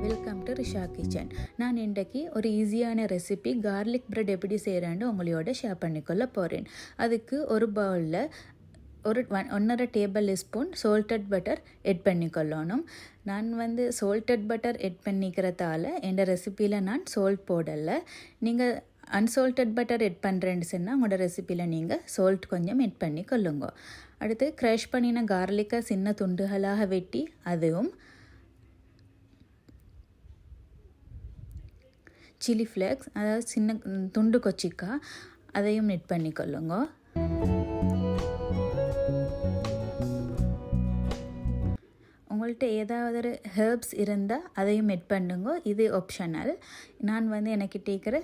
Welcome to Risha kitchen. நான் இன்றைக்கி ஒரு ஈஸியான ரெசிபி கார்லிக் பிரெட் எப்படி செய்கிறேன்னு உங்களோட ஷேர் பண்ணிக்கொள்ள போகிறேன். அதுக்கு ஒரு பவுலில் ஒரு 1.5 டேபிள் ஸ்பூன் சால்டட் பட்டர் எட் பண்ணிக்கொள்ளணும். நான் சால்டட் பட்டர் எட் பண்ணிக்கிறதால என் ரெசிப்பியில் நான் சால்ட் போடலை. நீங்கள் அன்சால்டட் பட்டர் எட் பண்ணுறேன்னு சொன்னால் உங்களோட ரெசிப்பியில் நீங்கள் சால்ட் கொஞ்சம் எட் பண்ணி கொள்ளுங்க. அடுத்து க்ரஷ் பண்ணின கார்லிக்கை சின்ன துண்டுகளாக வெட்டி அதுவும் சில்லி ஃப்ளேக்ஸ் அதாவது சின்ன துண்டு கொச்சிக்காய் அதையும் நெட் பண்ணிக்கொள்ளுங்க. உங்கள்கிட்ட ஏதாவது ஒரு ஹெர்ப்ஸ் இருந்தால் அதையும் எட் பண்ணுங்க. இது ஆப்ஷனல். நான் எனக்கு டேக்கிற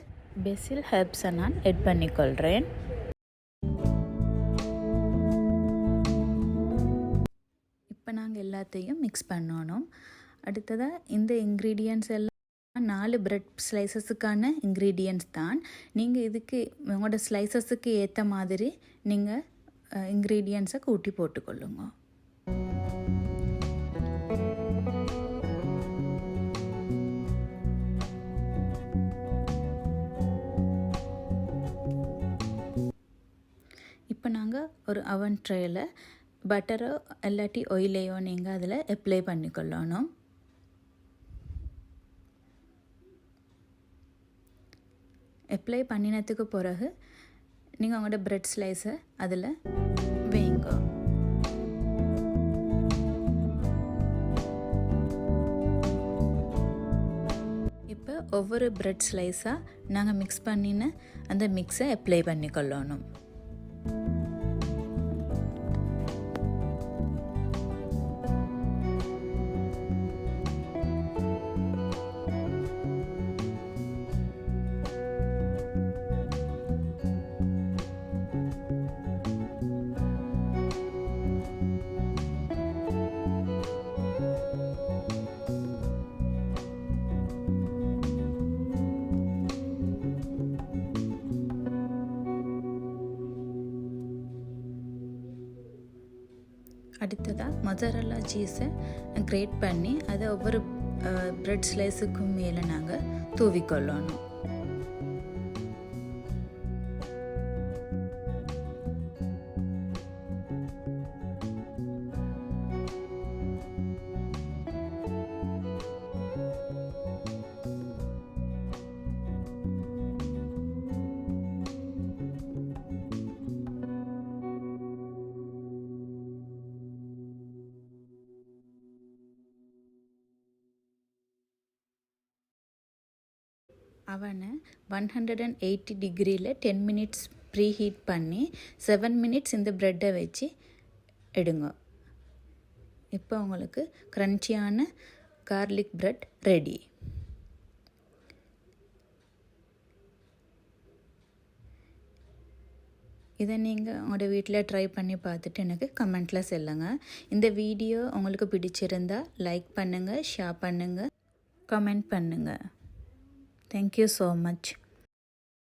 பெசில் ஹெர்ப்ஸை நான் எட் பண்ணிக்கொள்கிறேன். இப்போ நாங்கள் எல்லாத்தையும் மிக்ஸ் பண்ணணும். அடுத்ததாக இந்த இன்க்ரீடியன்ட்ஸ் எல்லாம் 4 பிரெட் ஸ்லைசஸுக்கான இன்க்ரீடியன்ட்ஸ் தான். நீங்கள் இதுக்கு உங்களோட ஸ்லைசஸுக்கு ஏற்ற மாதிரி நீங்கள் இன்க்ரீடியன்ட்ஸை கூட்டி போட்டுக்கொள்ளுங்க. இப்போ நாங்கள் ஒரு அவன் ட்ரேயில் பட்டரோ இல்லாட்டி ஆயிலையோ நீங்கள் அதில் அப்ளை பண்ணிக்கொள்ளணும். அப்ளை பண்ணினதுக்கு பிறகு நீங்கள் உங்களோட பிரெட் ஸ்லைஸை அதில் வைங்க. இப்போ ஒவ்வொரு பிரெட் ஸ்லைஸாக நாங்கள் மிக்ஸ் பண்ணின அந்த மிக்ஸை அப்ளை பண்ணிக்கொள்ளணும். அடுத்ததாக மொசரல்லா சீஸை கிரேட் பண்ணி அதை ஒவ்வொரு பிரெட் ஸ்லைஸுக்கும் மேலே நாங்கள் தூவிக்கொள்ளணும். அவனை 180 டிகிரியில் 10 மினிட்ஸ் ப்ரீ ஹீட் பண்ணி 7 மினிட்ஸ் இந்த ப்ரெட்டை வச்சு எடுங்க. இப்போ உங்களுக்கு க்ரன்ச்சியான கார்லிக் ப்ரெட் ரெடி. இதை நீங்கள் உங்களோட வீட்டில் ட்ரை பண்ணி பார்த்துட்டு எனக்கு கமெண்ட்டில் சொல்லுங்கள். இந்த வீடியோ உங்களுக்கு பிடிச்சிருந்தால் லைக் பண்ணுங்கள், ஷேர் பண்ணுங்கள், கமெண்ட் பண்ணுங்கள். Thank you so much.